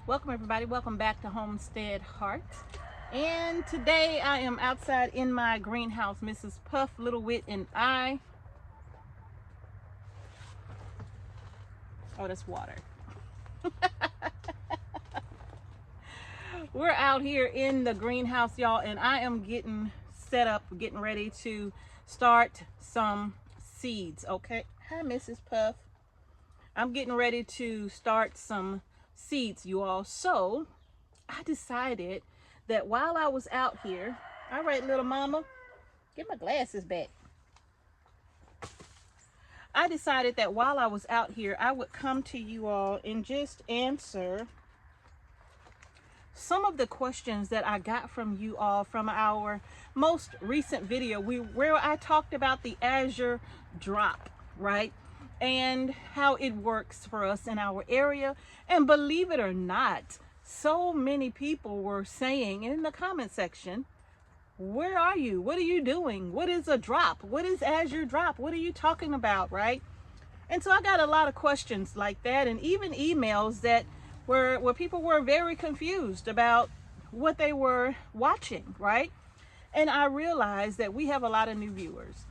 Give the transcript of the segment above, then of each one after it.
Welcome everybody, welcome back to Homestead Heart. And today I am outside in my greenhouse. Mrs. Puff, Little Wit, and I. Oh, that's water. We're out here in the greenhouse, y'all, and I am getting set up, getting ready to start some seeds. Okay, hi Mrs. Puff. I'm getting ready to start some seeds, you all. So I decided that while I was out here, all right, little mama, get my glasses back. I decided that while I was out here, I would come to you all and just answer some of the questions that I got from you all from our most recent video where I talked about the Azure drop, right? And how it works for us in our area. And believe it or not, so many people were saying in the comment section, where are you? What are you doing? What is a drop? What is Azure drop? What are you talking about, right? And so I got a lot of questions like that, and even emails that where people were very confused about what they were watching, right? And I realized that we have a lot of new viewers,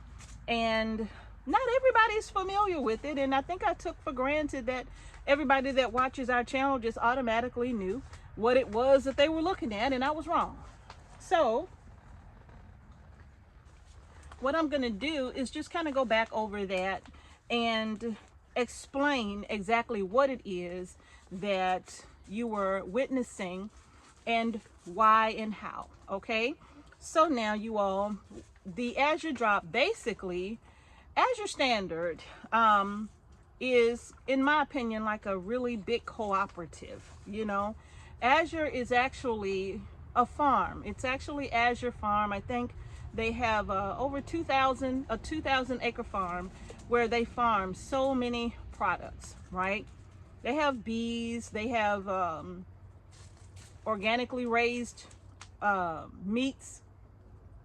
and not everybody's familiar with it. And I think I took for granted that everybody that watches our channel just automatically knew what it was that they were looking at, and I was wrong. So what I'm going to do is just kind of go back over that and explain exactly what it is that you were witnessing and why and how. Okay, so now you all, the Azure drop, basically Azure Standard is, in my opinion, like a really big cooperative. You know, Azure is actually a farm. It's actually Azure Farm. I think they have over 2,000 acre farm where they farm so many products, right? They have bees, they have organically raised meats,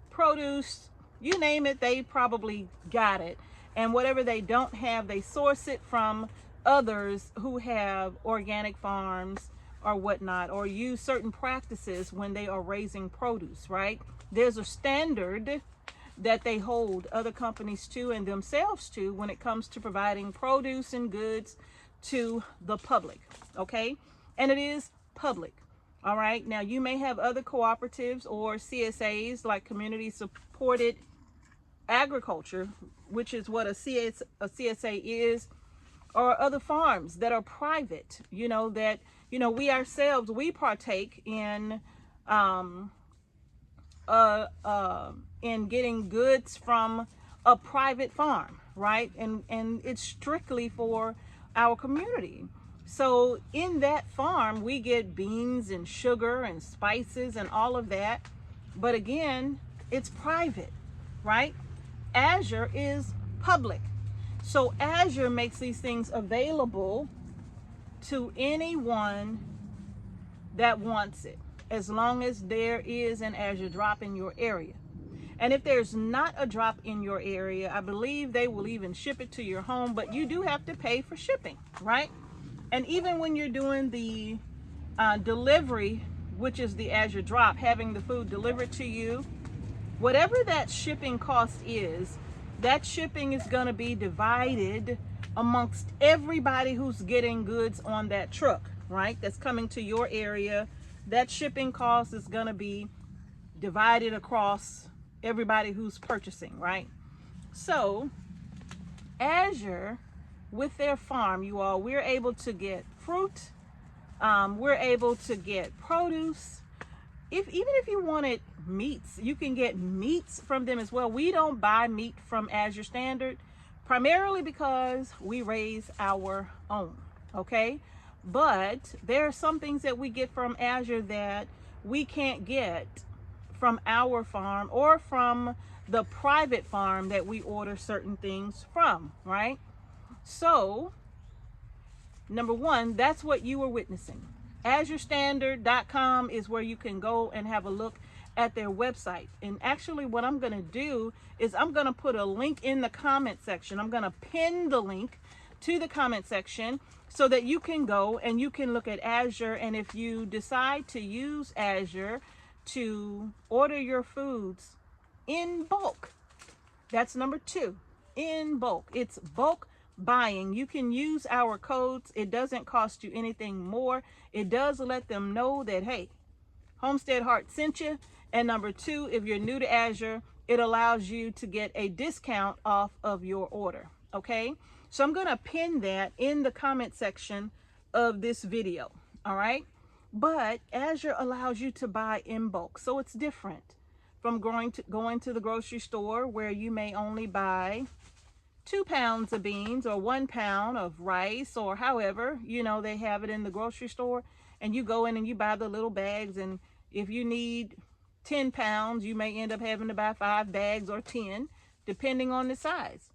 produce, you name it, they probably got it. And whatever they don't have, they source it from others who have organic farms or whatnot, or use certain practices when they are raising produce, right? There's a standard that they hold other companies to and themselves to when it comes to providing produce and goods to the public, okay? And it is public. All right, now you may have other cooperatives or CSAs, like community supported agriculture, which is what a CSA is, or other farms that are private, you know, that, you know, we ourselves, we partake in getting goods from a private farm, right? And it's strictly for our community. So in that farm, we get beans and sugar and spices and all of that. But again, it's private, right? Azure is public. So Azure makes these things available to anyone that wants it, as long as there is an Azure drop in your area. And if there's not a drop in your area, I believe they will even ship it to your home, but you do have to pay for shipping, right? And even when you're doing the delivery, which is the Azure drop, having the food delivered to you, whatever that shipping cost is, that shipping is going to be divided amongst everybody who's getting goods on that truck, right? That's coming to your area. That shipping cost is going to be divided across everybody who's purchasing, right? So Azure, with their farm, you all, we're able to get fruit, we're able to get produce. Even if you wanted meats, you can get meats from them as well. We don't buy meat from Azure Standard, primarily because we raise our own, okay? But there are some things that we get from Azure that we can't get from our farm or from the private farm that we order certain things from, right? So, number one, that's what you were witnessing. AzureStandard.com is where you can go and have a look at their website. And actually what I'm going to do is I'm going to put a link in the comment section. I'm going to pin the link to the comment section so that you can go and you can look at Azure. And if you decide to use Azure to order your foods in bulk, that's number 2, in bulk. It's bulk buying. You can use our codes. It doesn't cost you anything more. It does let them know that, hey, Homestead Heart sent you. And number 2, if you're new to Azure, it allows you to get a discount off of your order. Okay, so I'm going to pin that in the comment section of this video. All right, but Azure allows you to buy in bulk, so it's different from going to the grocery store, where you may only buy 2 pounds of beans or 1 pound of rice, or however, you know, they have it in the grocery store, and you go in and you buy the little bags, and if you need 10 pounds, you may end up having to buy 5 bags or 10, depending on the size.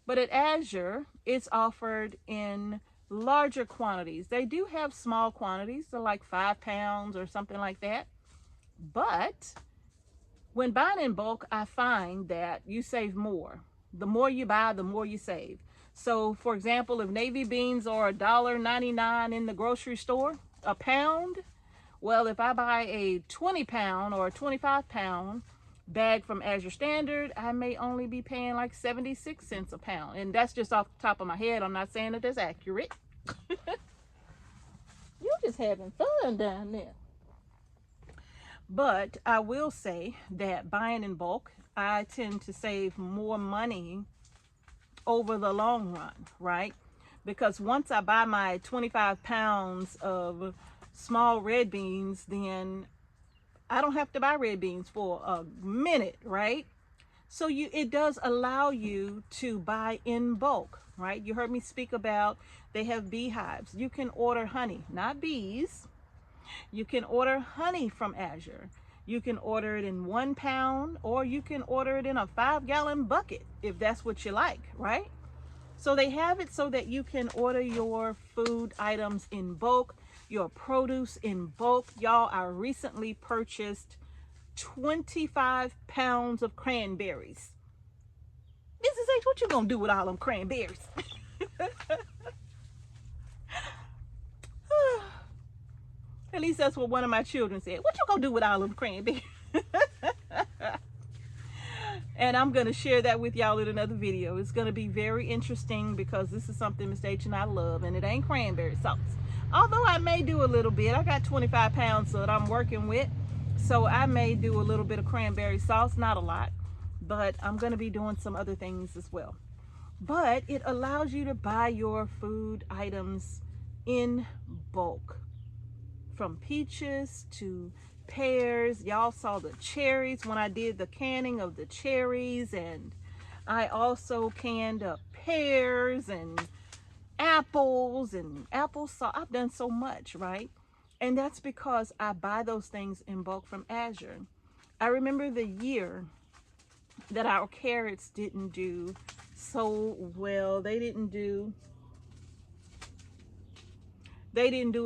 But at Azure, it's offered in larger quantities. They do have small quantities, so like 5 pounds or something like that. But when buying in bulk, I find that you save more. The more you buy, the more you save. So for example, if navy beans are $1.99 in the grocery store, a pound, well, if I buy a 20 pound or a 25 pound bag from Azure Standard, I may only be paying like 76 cents a pound. And that's just off the top of my head. I'm not saying that that's accurate. You're just having fun down there. But I will say that buying in bulk, I tend to save more money over the long run, right? Because once I buy my 25 pounds of small red beans, then I don't have to buy red beans for a minute, right? So it does allow you to buy in bulk, right? You heard me speak about, they have beehives. You can order honey, not bees. You can order honey from Azure. You can order it in 1 pound, or you can order it in a 5-gallon bucket if that's what you like, right? So they have it so that you can order your food items in bulk, your produce in bulk. Y'all, I recently purchased 25 pounds of cranberries. Mrs. H, what you gonna do with all them cranberries? At least that's what one of my children said. What you gonna do with all them cranberries? And I'm gonna share that with y'all in another video. It's gonna be very interesting because this is something Miss H and I love, and it ain't cranberry sauce. Although I may do a little bit. I got 25 pounds that I'm working with, so I may do a little bit of cranberry sauce, not a lot, but I'm gonna be doing some other things as well. But it allows you to buy your food items in bulk, from peaches to pears. Y'all saw the cherries when I did the canning of the cherries, and I also canned up pears and apples and applesauce. I've done so much, right? And that's because I buy those things in bulk from Azure. I remember the year that our carrots didn't do so well. They didn't do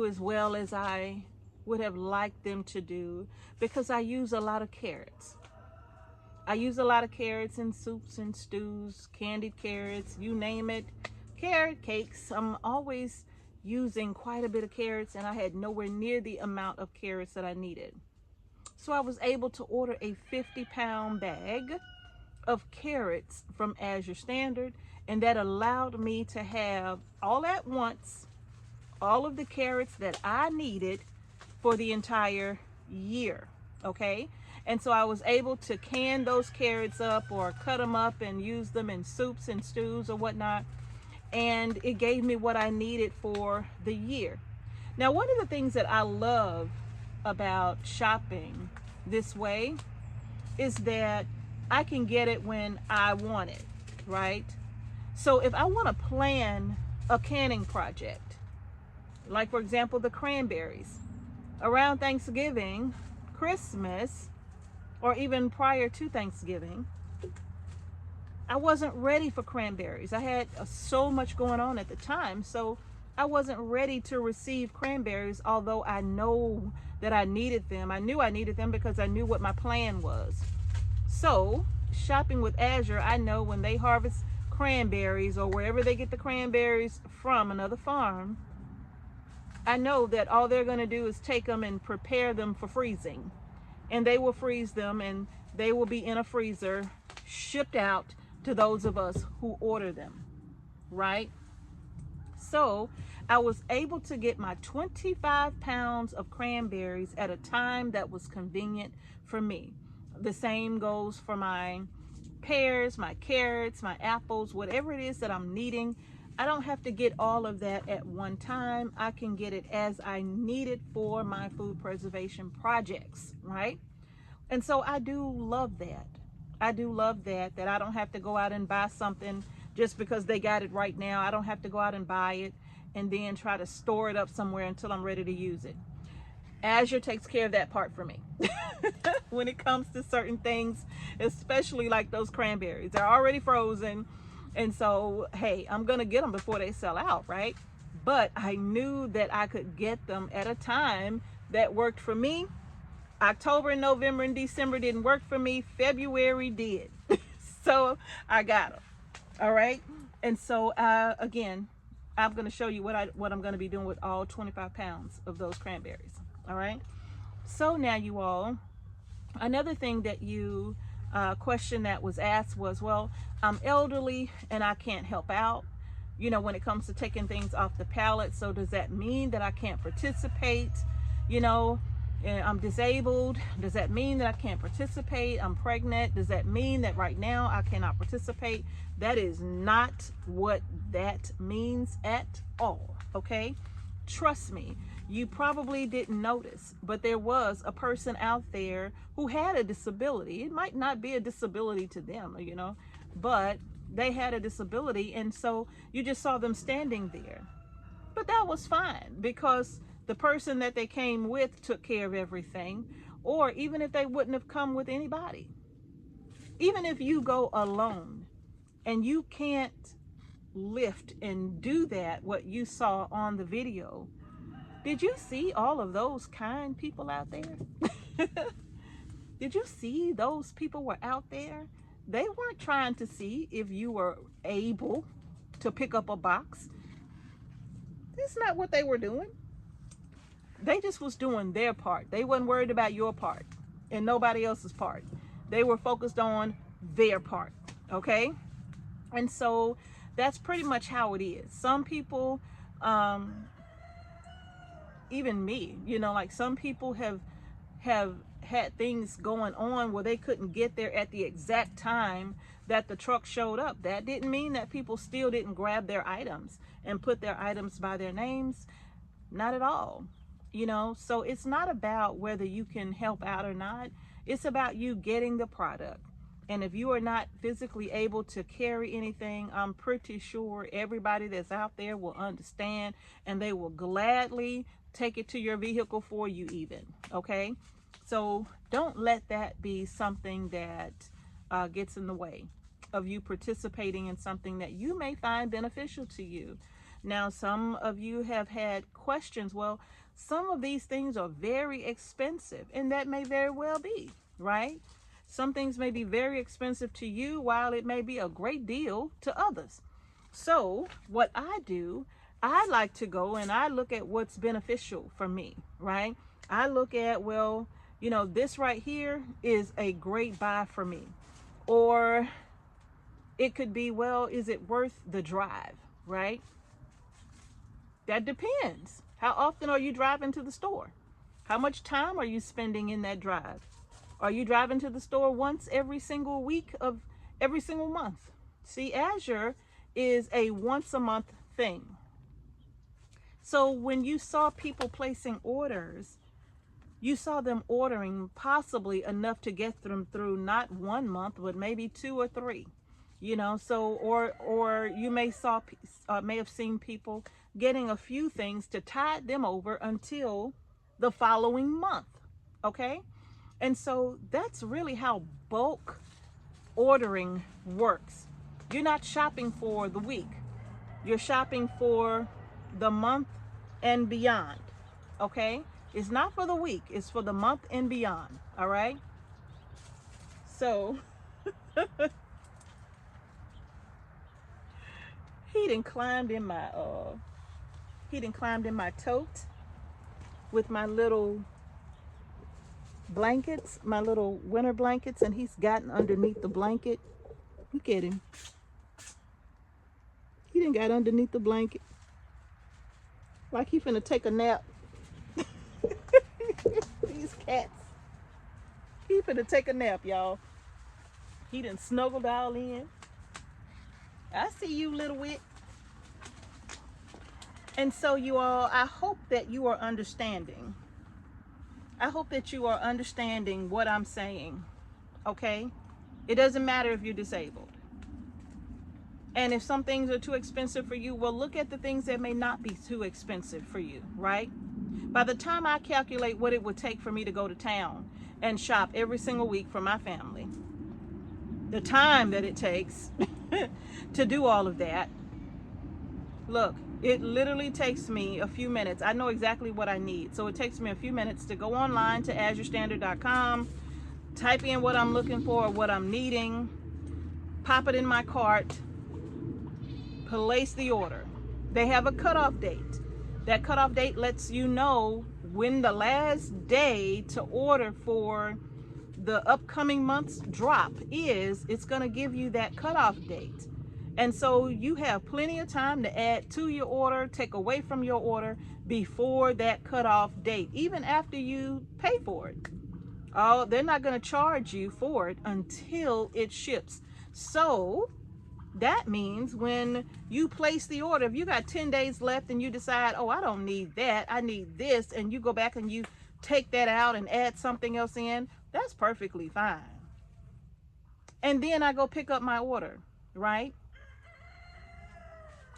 as well as I would have liked them to do, because I use a lot of carrots. I use a lot of carrots in soups and stews, candied carrots, you name it. Carrot cakes, I'm always using quite a bit of carrots, and I had nowhere near the amount of carrots that I needed. So I was able to order a 50-pound bag of carrots from Azure Standard, and that allowed me to have all at once all of the carrots that I needed for the entire year. Okay, and so I was able to can those carrots up or cut them up and use them in soups and stews or whatnot, and it gave me what I needed for the year. Now, one of the things that I love about shopping this way is that I can get it when I want it, right? So if I want to plan a canning project, like for example the cranberries, around Thanksgiving, Christmas, or even prior to Thanksgiving, I wasn't ready for cranberries. I had so much going on at the time, so I wasn't ready to receive cranberries, although I know that I needed them. I knew I needed them because I knew what my plan was. So shopping with Azure, I know when they harvest cranberries or wherever they get the cranberries from, another farm, I know that all they're going to do is take them and prepare them for freezing. And they will freeze them and they will be in a freezer shipped out to those of us who order them, right? So I was able to get my 25 pounds of cranberries at a time that was convenient for me. The same goes for my pears, my carrots, my apples, whatever it is that I'm needing. I don't have to get all of that at one time. I can get it as I need it for my food preservation projects, right? And so I do love that. I do love that I don't have to go out and buy something just because they got it right now. I don't have to go out and buy it and then try to store it up somewhere until I'm ready to use it. Azure takes care of that part for me. When it comes to certain things, especially like those cranberries, they're already frozen. And so, hey, I'm going to get them before they sell out, right? But I knew that I could get them at a time that worked for me. October and November and December didn't work for me. February did. So I got them. All right. And so, again, I'm going to show you what I'm going to be doing with all 25 pounds of those cranberries. All right. So now you all, another thing that you question that was asked was, well, I'm elderly and I can't help out, you know, when it comes to taking things off the pallet. So does that mean that I can't participate? You know, I'm disabled. Does that mean that I can't participate? I'm pregnant. Does that mean that right now I cannot participate? That is not what that means at all. Okay. Trust me. You probably didn't notice, but there was a person out there who had a disability. It might not be a disability to them, you know, but they had a disability. And so you just saw them standing there. But that was fine because the person that they came with took care of everything. Or even if they wouldn't have come with anybody, even if you go alone and you can't lift and do that, what you saw on the video, did you see all of those kind people out there? Did you see those people were out there? They weren't trying to see if you were able to pick up a box. That's not what they were doing. They just was doing their part. They wasn't worried about your part and nobody else's part. They were focused on their part, okay? And so that's pretty much how it is. Some people, even me, you know, like some people have had things going on where they couldn't get there at the exact time that the truck showed up. That didn't mean that people still didn't grab their items and put their items by their names. Not at all. You know, so it's not about whether you can help out or not. It's about you getting the product. And if you are not physically able to carry anything, I'm pretty sure everybody that's out there will understand and they will gladly take it to your vehicle for you even, okay? So don't let that be something that gets in the way of you participating in something that you may find beneficial to you. Now, some of you have had questions. Well, some of these things are very expensive, and that may very well be, right? Some things may be very expensive to you while it may be a great deal to others. So what I do, I like to go and I look at what's beneficial for me, right? I look at, well, you know, this right here is a great buy for me. Or it could be, well, is it worth the drive, right? That depends. How often are you driving to the store? How much time are you spending in that drive? Are you driving to the store once every single week of every single month? See, Azure is a once a month thing. So when you saw people placing orders, you saw them ordering possibly enough to get them through not 1 month, but maybe 2 or 3. You know, so or you may have seen people getting a few things to tide them over until the following month. Okay? And so that's really how bulk ordering works. You're not shopping for the week. You're shopping for the month and beyond. Okay? It's not for the week. It's for the month and beyond. All right? So He done climbed in my tote with my little blankets, my little winter blankets, and he's gotten underneath the blanket. Look at him. He done got underneath the blanket like he finna take a nap. These cats. He finna take a nap, y'all. He done snuggled all in. I see you, little wit. And so you all, I hope that you are understanding. I hope that you are understanding what I'm saying, okay? It doesn't matter if you're disabled. And if some things are too expensive for you, well, look at the things that may not be too expensive for you, right? By the time I calculate what it would take for me to go to town and shop every single week for my family, the time that it takes to do all of that, look, it literally takes me a few minutes. I know exactly what I need. So it takes me a few minutes to go online to azurestandard.com, type in what I'm looking for, what I'm needing, pop it in my cart, place the order. They have a cutoff date. That cutoff date lets you know when the last day to order for the upcoming month's drop is. It's going to give you that cutoff date. And so you have plenty of time to add to your order, take away from your order before that cutoff date, even after you pay for it. Oh, they're not going to charge you for it until it ships. So that means when you place the order, if you got 10 days left and you decide, oh, I don't need that, I need this, and you go back and you take that out and add something else in, that's perfectly fine. And then I go pick up my order, right?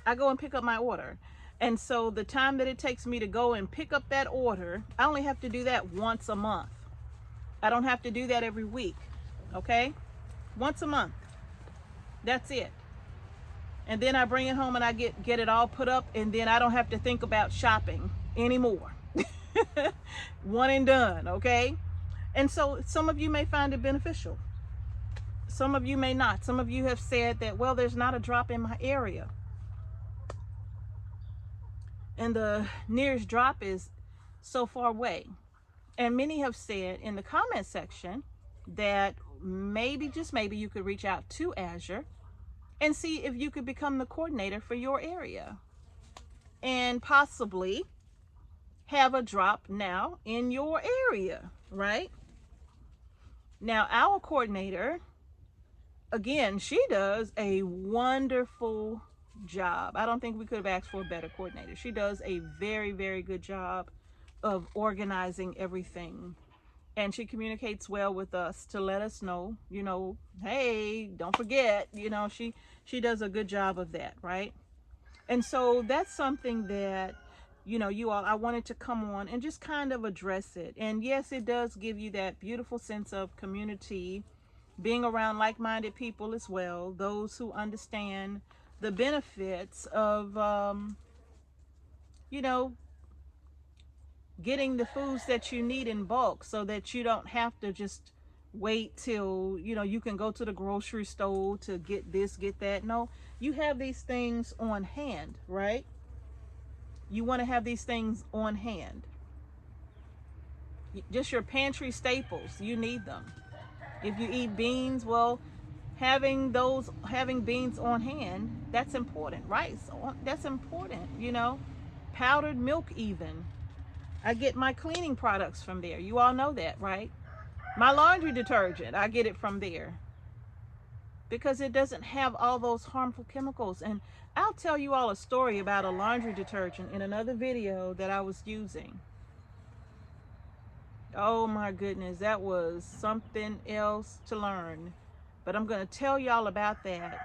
I go and pick up my order. And so the time that it takes me to go and pick up that order, I only have to do that once a month. I don't have to do that every week, okay? Once a month. That's it. And then I bring it home and I get it all put up, and then I don't have to think about shopping anymore. One and done, okay? And so some of you may find it beneficial. Some of you may not. Some of you have said that, well, there's not a drop in my area. And the nearest drop is so far away. And many have said in the comment section that maybe, just maybe, you could reach out to Azure and see if you could become the coordinator for your area and possibly have a drop now in your area, right? Now, our coordinator, again, she does a wonderful job. I don't think we could have asked for a better coordinator. She does a very, very good job of organizing everything. And she communicates well with us to let us know, you know, hey, don't forget, you know, she does a good job of that, right? And so that's something that, you know, you all, I wanted to come on and just kind of address it. And yes, it does give you that beautiful sense of community, being around like-minded people as well, those who understand the benefits of, you know, getting the foods that you need in bulk so that you don't have to just wait till, you know, you can go to the grocery store to get this, get that. No, you have these things on hand, right? You want to have these things on hand. Just your pantry staples, you need them. If you eat beans, well, having beans on hand, that's important. Rice, that's important, you know. Powdered milk even. I get my cleaning products from there. You all know that, right? My laundry detergent, I get it from there because it doesn't have all those harmful chemicals. And I'll tell you all a story about a laundry detergent in another video that I was using. Oh my goodness, that was something else to learn. But I'm going to tell y'all about that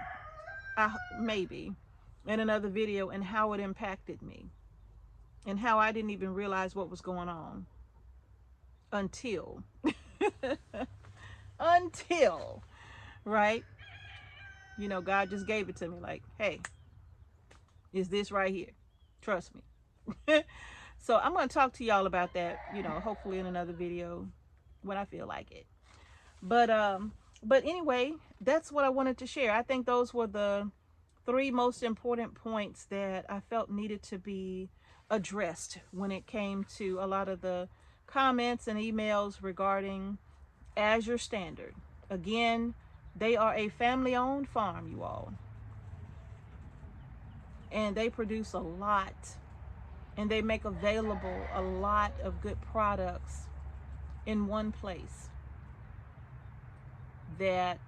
maybe in another video, and how it impacted me and how I didn't even realize what was going on until right, you know, God just gave it to me like, hey, is this right here, trust me. So I'm going to talk to y'all about that, you know, hopefully in another video when I feel like it. But anyway, that's what I wanted to share. I think those were the three most important points that I felt needed to be addressed when it came to a lot of the comments and emails regarding Azure Standard. Again, they are a family-owned farm, you all. And they produce a lot, and they make available a lot of good products in one place that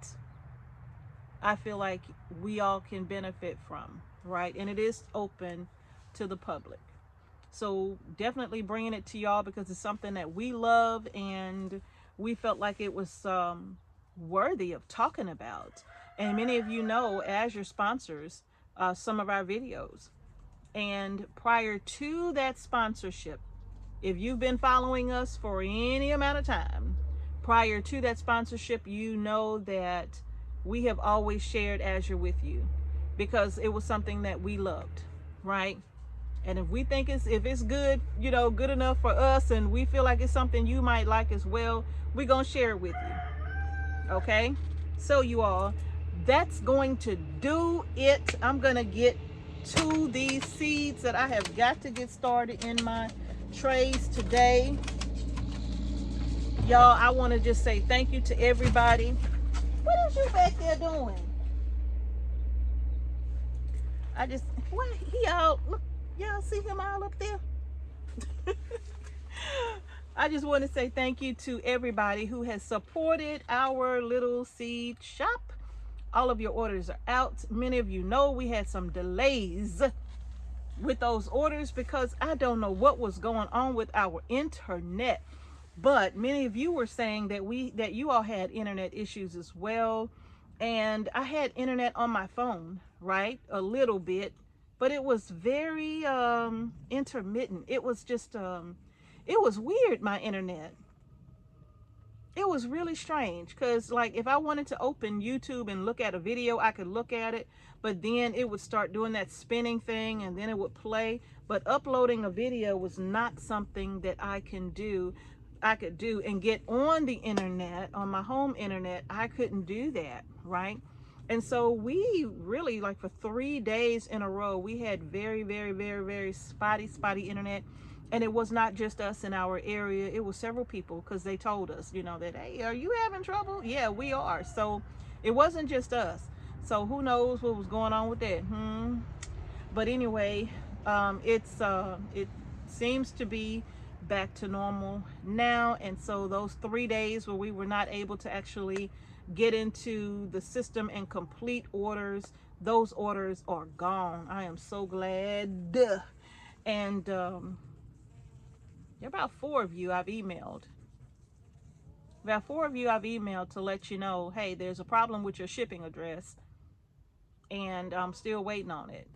I feel like we all can benefit from, right? And it is open to the public. So definitely bringing it to y'all because it's something that we love, and we felt like it was worthy of talking about. And many of you know Azure sponsors some of our videos. And prior to that sponsorship, if you've been following us for any amount of time, prior to that sponsorship, you know that we have always shared Azure with you because it was something that we loved, right? And if we think if it's good, you know, good enough for us, and we feel like it's something you might like as well, we're gonna share it with you. Okay? So you all, that's going to do it. I'm gonna get to these seeds that I have got to get started in my trays today. Y'all, I want to just say thank you to everybody. What is you back there doing? What? He out, look, y'all see him all up there? I just want to say thank you to everybody who has supported our little seed shop. All of your orders are out. Many of you know we had some delays with those orders because I don't know what was going on with our internet. But many of you were saying that you all had internet issues as well. And I had internet on my phone, right? A little bit, but it was very intermittent. It was just it was weird, my internet. It was really strange because, like, if I wanted to open YouTube and look at a video, I could look at it, but then it would start doing that spinning thing and then it would play. But uploading a video was not something that I could do and get on the internet, on my home internet. I couldn't do that, right? And so we really, like, for 3 days in a row, we had very, very, very, very spotty internet. And it was not just us in our area. It was several people because they told us, you know, that, hey, are you having trouble? Yeah, we are. So it wasn't just us. So who knows what was going on with that? But anyway, it seems to be back to normal now. And so those 3 days where we were not able to actually get into the system and complete orders, those orders are gone. I am so glad. And about 4 of you I've emailed. About 4 of you I've emailed to let you know, hey, there's a problem with your shipping address, and I'm still waiting on it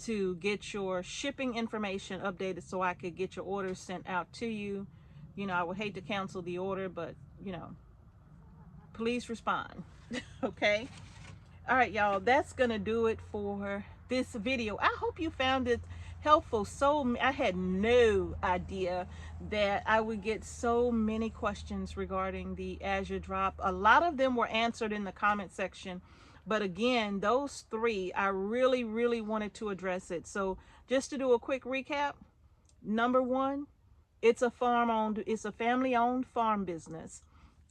to get your shipping information updated so I could get your orders sent out to you. You know, I would hate to cancel the order, but, you know, please respond. Okay? All right, y'all, that's gonna do it for this video. I hope you found it helpful. So I had no idea that I would get so many questions regarding the Azure drop. A lot of them were answered in the comment section, but again, those 3, I really, really wanted to address it. So just to do a quick recap, number 1, it's a family-owned farm business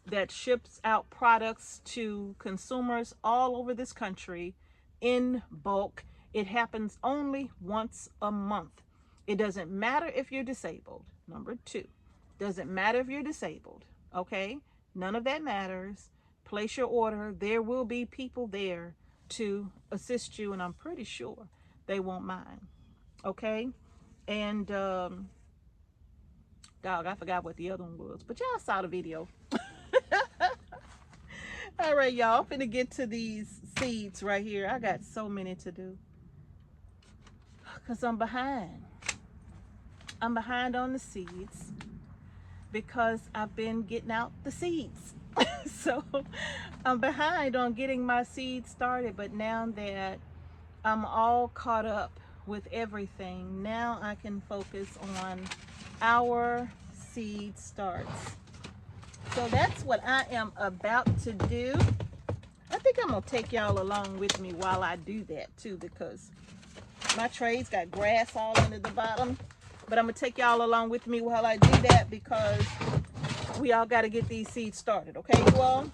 that ships out products to consumers all over this country in bulk. It happens only once a month. It doesn't matter if you're disabled. Number 2, doesn't matter if you're disabled. Okay? None of that matters. Place your order. There will be people there to assist you, and I'm pretty sure they won't mind. Okay? And dog, I forgot what the other one was, but y'all saw the video. All right, y'all, I'm finna get to these seeds right here. I got so many to do because I'm behind. I'm behind on the seeds because I've been getting out the seeds. So I'm behind on getting my seeds started, but now that I'm all caught up with everything, now I can focus on our seed starts. So that's what I am about to do. I think I'm gonna take y'all along with me while I do that too, because my tray's got grass all into the bottom. But I'm gonna take y'all along with me while I do that, because we all got to get these seeds started, okay, you all?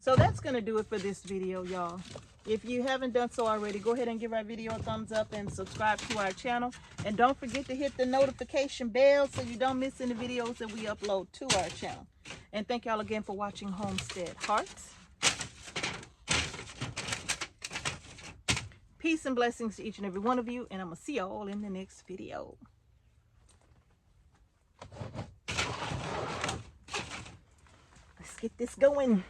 So that's gonna do it for this video, y'all. If you haven't done so already, go ahead and give our video a thumbs up and subscribe to our channel. And don't forget to hit the notification bell so you don't miss any videos that we upload to our channel. And thank y'all again for watching Homestead Hearts. Peace and blessings to each and every one of you. And I'm going to see y'all in the next video. Let's get this going.